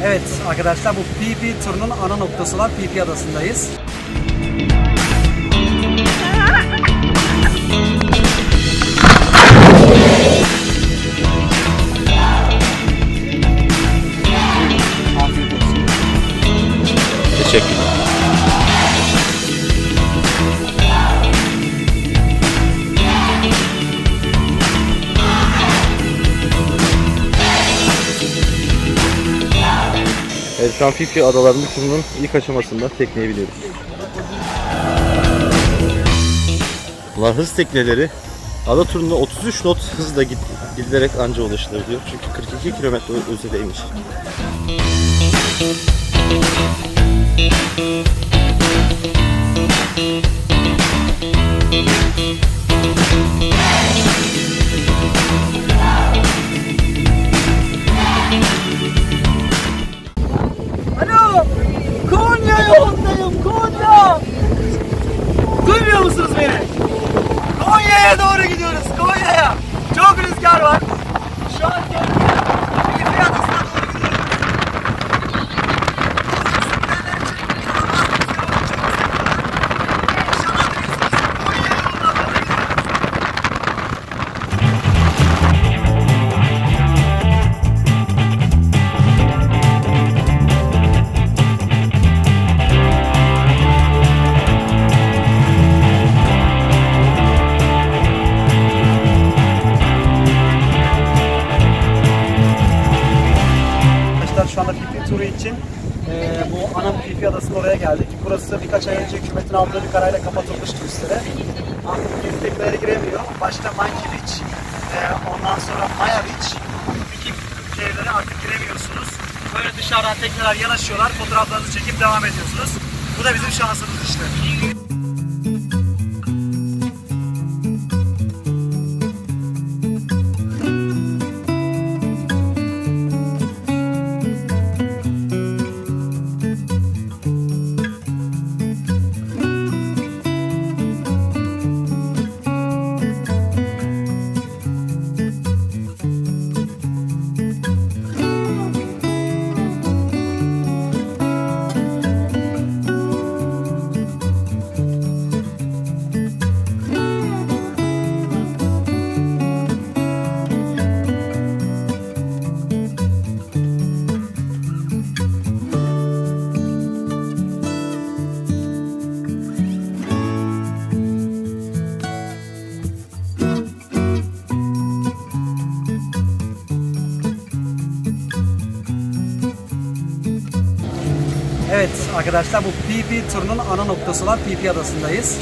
Evet arkadaşlar, bu PP turunun ana noktası olan PP adasındayız. Teşekkürler. Evet, şu an Fifi adalarının turunun ilk aşamasında tekneye biniyoruz. Bunlar hız tekneleri. Ada turunda 33 knot hızla gidilerek anca ulaşılabiliyor. Çünkü 42 kilometre ötedeymiş. Alo! Konya yolundayım, Konya! Duymuyor musunuz beni? Konya'ya doğru gidiyoruz, Konya'ya! Çok rüzgar var. Şu an Fifi adasına doğru gidiyoruz. Şu anda Fifi turu için bu ana Fifi adasının oraya geldik. Burası birkaç ay önce hükümetin aldığı bir kararla kapatılmış turistlere. Artık gezi teknelere giremiyor. Başta Monkey Beach, ondan sonra Maya Beach, Viking şehirlere artık giremiyorsunuz. Böyle dışarıdan tekneler yanaşıyorlar, fotoğraflarınızı çekip devam ediyorsunuz. Bu da bizim şansımız işte. Evet arkadaşlar, bu PP turunun ana noktası olan PP adasındayız.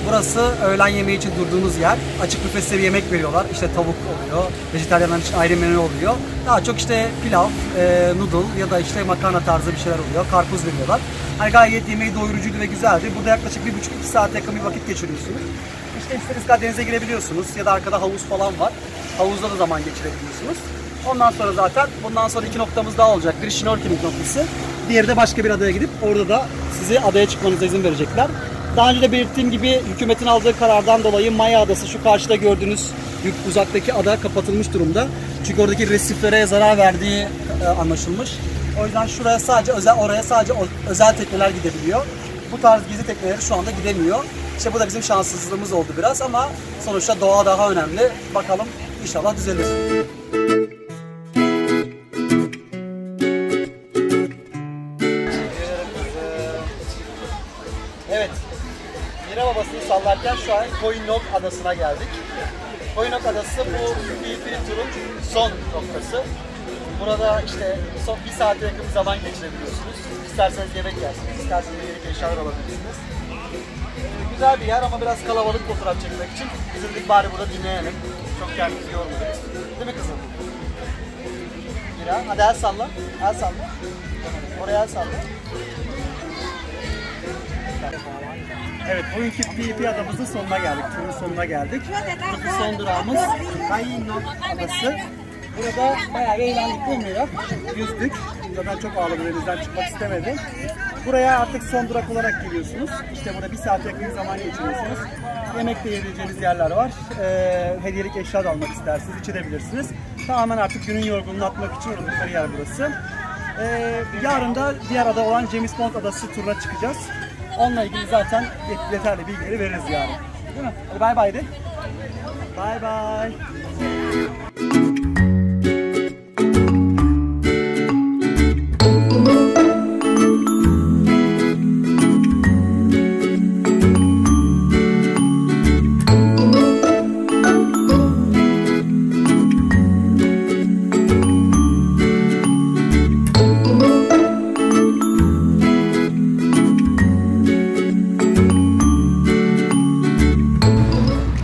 Burası öğlen yemeği için durduğunuz yer. Açık büfede bir yemek veriyorlar. İşte tavuk oluyor, vejetaryenler için ayrı menü oluyor. Daha çok işte pilav, noodle ya da işte makarna tarzı bir şeyler oluyor. Karpuz veriyorlar. Hani gayet yemeği doyurucuydu ve güzeldi. Burada yaklaşık 1,5-2 saate yakın bir vakit geçiriyorsunuz. İşte istediğiniz kadar denize girebiliyorsunuz ya da arkada havuz falan var. Havuzda da zaman geçirebiliyorsunuz. Ondan sonra zaten bundan sonra 2 noktamız daha olacak. Bir snorkeling noktası. Diğeri de başka bir adaya gidip orada da sizi adaya çıkmanıza izin verecekler. Daha önce de belirttiğim gibi hükümetin aldığı karardan dolayı Maya Adası, şu karşıda gördüğünüz uzaktaki ada kapatılmış durumda. Çünkü oradaki resiflere zarar verdiği anlaşılmış. O yüzden şuraya sadece oraya sadece özel tekneler gidebiliyor. Bu tarz gezi tekneleri şu anda gidemiyor. İşte bu da bizim şanssızlığımız oldu biraz ama sonuçta doğa daha önemli. Bakalım inşallah düzelir. Evet, Mira babasını sallarken şu an Koinok Adası'na geldik. Koinok Adası bu Fifi turun son noktası. Burada işte son 1 saate yakın bir zaman geçirebiliyorsunuz. İsterseniz yemek yersiniz, isterseniz yemek eşyalar alabilirsiniz. Güzel bir yer ama biraz kalabalık fotoğraf çekmek için biz dedik bari burada dinleyelim. Çok kendimizi yormadık. Değil mi kızım? Mira, hadi el salla, el salla. Oraya el salla. Evet, bugünkü PP adamızın sonuna geldik, turun sonuna geldik. Burası son durağımız Koinok Adası. Burada bayağı eğlendik değil mi ya? Yüzdük. Zaten çok ağladı, denizden çıkmak istemedim. Buraya artık son durak olarak geliyorsunuz. İşte burada 1 saat yakın zaman geçiriyorsunuz. Yemek de yiyebileceğiniz yerler var. Hediyelik eşya da almak isterseniz içebilirsiniz. Tamamen artık günün yorgunluğunu atmak için uğradıkları yer burası. Yarın da diğer ada olan James Bond Adası turuna çıkacağız. Onunla ilgili zaten yeterli bilgileri veririz yani. Değil mi? Hadi bay bay de. Bay bay.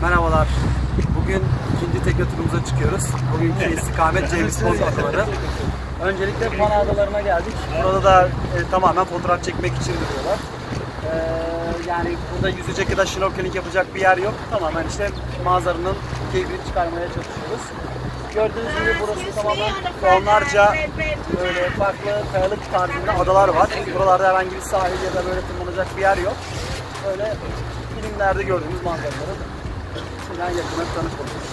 Merhabalar. Bugün ikinci tekne turumuza çıkıyoruz. Bugünkü istikamet James Bond adaları. Öncelikle Pana adalarına geldik. Burada da tamamen fotoğraf çekmek için duruyorlar. Yani burada yüzecek ya da snorkeling yapacak bir yer yok. Tamamen işte manzaranın keyfini çıkarmaya çalışıyoruz. Gördüğünüz gibi burası tamamen onlarca böyle farklı kayalık tarzında adalar var. Buralarda herhangi bir sahil ya da böyle tırmanacak bir yer yok. Böyle filmlerde gördüğümüz manzaraları şimdiden yakından tanık oluyoruz.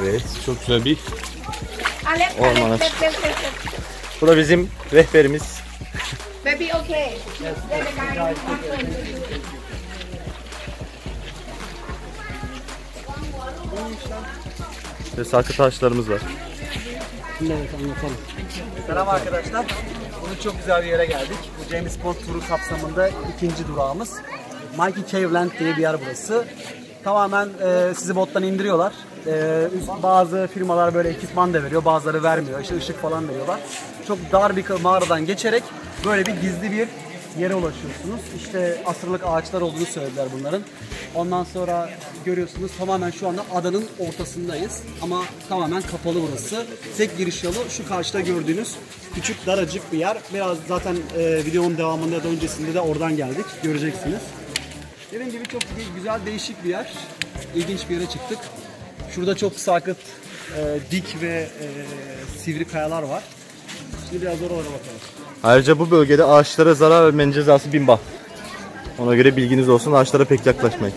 Evet, çok güzel bir Alex, orman Alex, açık. let's. Bu da bizim rehberimiz. Baby, okay. Then the guy is talking. Ve sarkı taşlarımız var. Evet, anlatalım. Selam arkadaşlar. Bugün çok güzel bir yere geldik. Bu James Bond turu kapsamında ikinci durağımız. Mikey Cave Land diye bir yer burası. Tamamen sizi bottan indiriyorlar. Bazı firmalar böyle ekipman da veriyor, bazıları vermiyor. İşte ışık falan veriyorlar. Çok dar bir mağaradan geçerek böyle bir gizli bir yere ulaşıyorsunuz. İşte asırlık ağaçlar olduğunu söylediler bunların. Ondan sonra görüyorsunuz tamamen şu anda adanın ortasındayız. Ama tamamen kapalı burası. Tek giriş yolu şu karşıda gördüğünüz küçük daracık bir yer. Biraz zaten videonun devamında ya da öncesinde de oradan geldik. Göreceksiniz. Dediğim gibi çok güzel, değişik bir yer. İlginç bir yere çıktık. Şurada çok sarkıt, dik ve sivri kayalar var. Şimdi biraz oralara bakalım. Ayrıca bu bölgede ağaçlara zarar vermenin cezası 1000 baht. Ona göre bilginiz olsun, ağaçlara pek yaklaşmayın.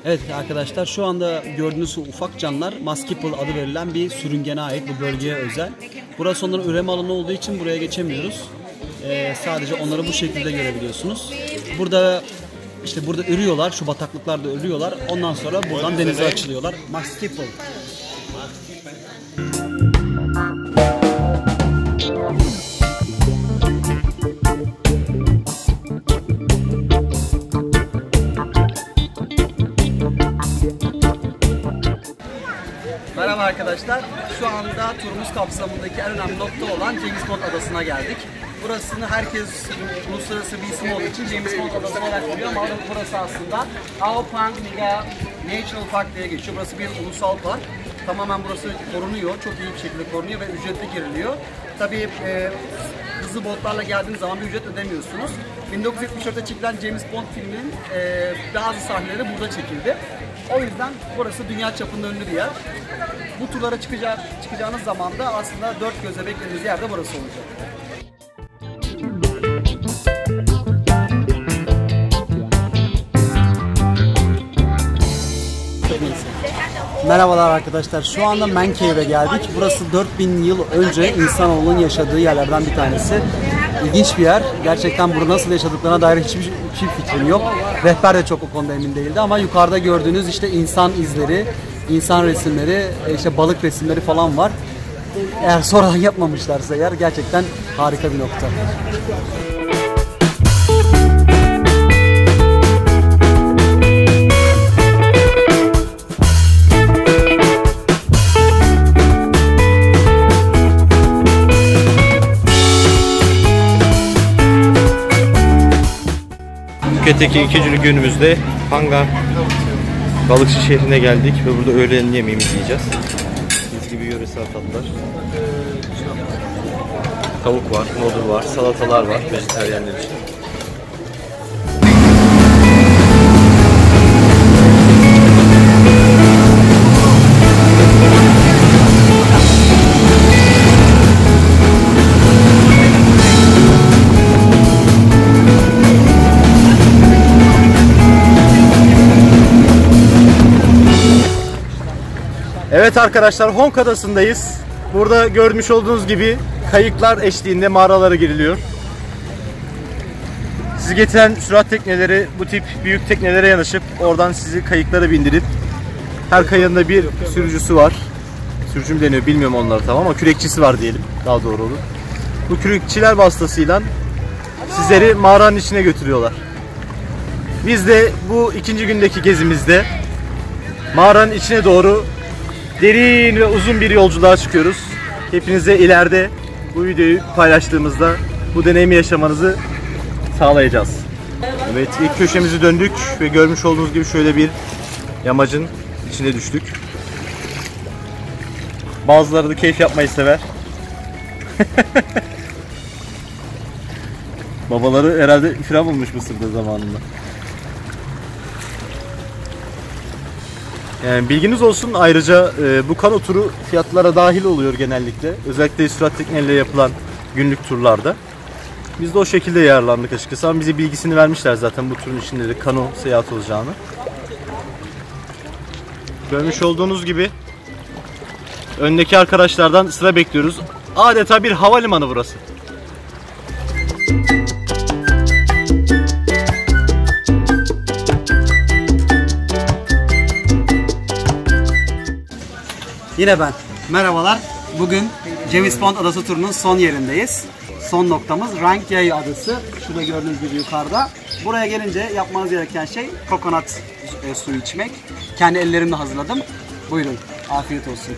Evet arkadaşlar, şu anda gördüğünüz ufak canlılar Maskipple adı verilen bir sürüngene ait, bu bölgeye özel. Burası onların üreme alanı olduğu için buraya geçemiyoruz. Sadece onları bu şekilde görebiliyorsunuz. Burada ürüyorlar, şu bataklıklarda ürüyorlar. Ondan sonra buradan denize açılıyorlar. Maskipple. Merhaba arkadaşlar. Şu anda turumuz kapsamındaki en önemli nokta olan James Bond Adası'na geldik. Burasını herkes uluslararası bir isim olduğu için James Bond Adası olarak biliyor ama burası aslında Ao Pang Nga National Park diye geçiyor. Burası bir ulusal park. Tamamen burası korunuyor. Çok iyi bir şekilde korunuyor ve ücretli giriliyor. Tabii hızlı botlarla geldiğiniz zaman bir ücret ödemiyorsunuz. 1974'te çekilen James Bond filminin bazı sahneleri burada çekildi. O yüzden burası dünya çapında ünlü bir yer. Bu turlara çıkacağınız zaman da aslında dört gözle beklediğiniz yer de burası olacak. Merhabalar arkadaşlar. Şu anda Man Cave'e geldik. Burası 4000 yıl önce insanoğlunun yaşadığı yerlerden bir tanesi. İlginç bir yer. Gerçekten burada nasıl yaşadıklarına dair hiçbir fikrim yok. Rehber de çok o konuda emin değildi ama yukarıda gördüğünüz işte insan izleri, insan resimleri, işte balık resimleri falan var. Eğer sonradan yapmamışlarsa eğer gerçekten harika bir nokta. Phuket Fethiye'deki ikinci günümüzde Hanga Balıkçı şehrine geldik ve burada öğlen yemeğimizi yiyeceğiz. Biz gibi yöresel tatlar. Tavuk var, noodle var, salatalar var vejetaryenler için. Evet arkadaşlar, Hong Adası'ndayız. Burada görmüş olduğunuz gibi kayıklar eşliğinde mağaralara giriliyor. Sizi getiren sürat tekneleri bu tip büyük teknelere yanaşıp oradan sizi kayıklara bindirip her kayığın da bir sürücüsü var. Sürücü mü deniyor bilmiyorum onları tam ama kürekçisi var diyelim, daha doğru olur. Bu kürekçiler vasıtasıyla sizleri mağaranın içine götürüyorlar. Biz de bu ikinci gündeki gezimizde mağaranın içine doğru derin ve uzun bir yolculuğa çıkıyoruz. Hepinize ileride bu videoyu paylaştığımızda bu deneyimi yaşamanızı sağlayacağız. Evet, ilk köşemizi döndük ve görmüş olduğunuz gibi şöyle bir yamacın içine düştük. Bazıları da keyif yapmayı sever. Babaları herhalde ifram bulmuş Mısır'da zamanında. Yani bilginiz olsun, ayrıca bu kano turu fiyatlara dahil oluyor genellikle. Özellikle sürat tekneyle yapılan günlük turlarda. Biz de o şekilde yararlandık açıkçası ama bize bilgisini vermişler zaten bu turun içinde de kano seyahat olacağını. Görmüş olduğunuz gibi öndeki arkadaşlardan sıra bekliyoruz. Adeta bir havalimanı burası. Yine ben. Merhabalar. Bugün James Bond Adası turunun son yerindeyiz. Son noktamız Rang Yai Adası. Şurada gördüğünüz gibi yukarıda. Buraya gelince yapmanız gereken şey kokonat suyu içmek. Kendi ellerimle hazırladım. Buyurun. Afiyet olsun.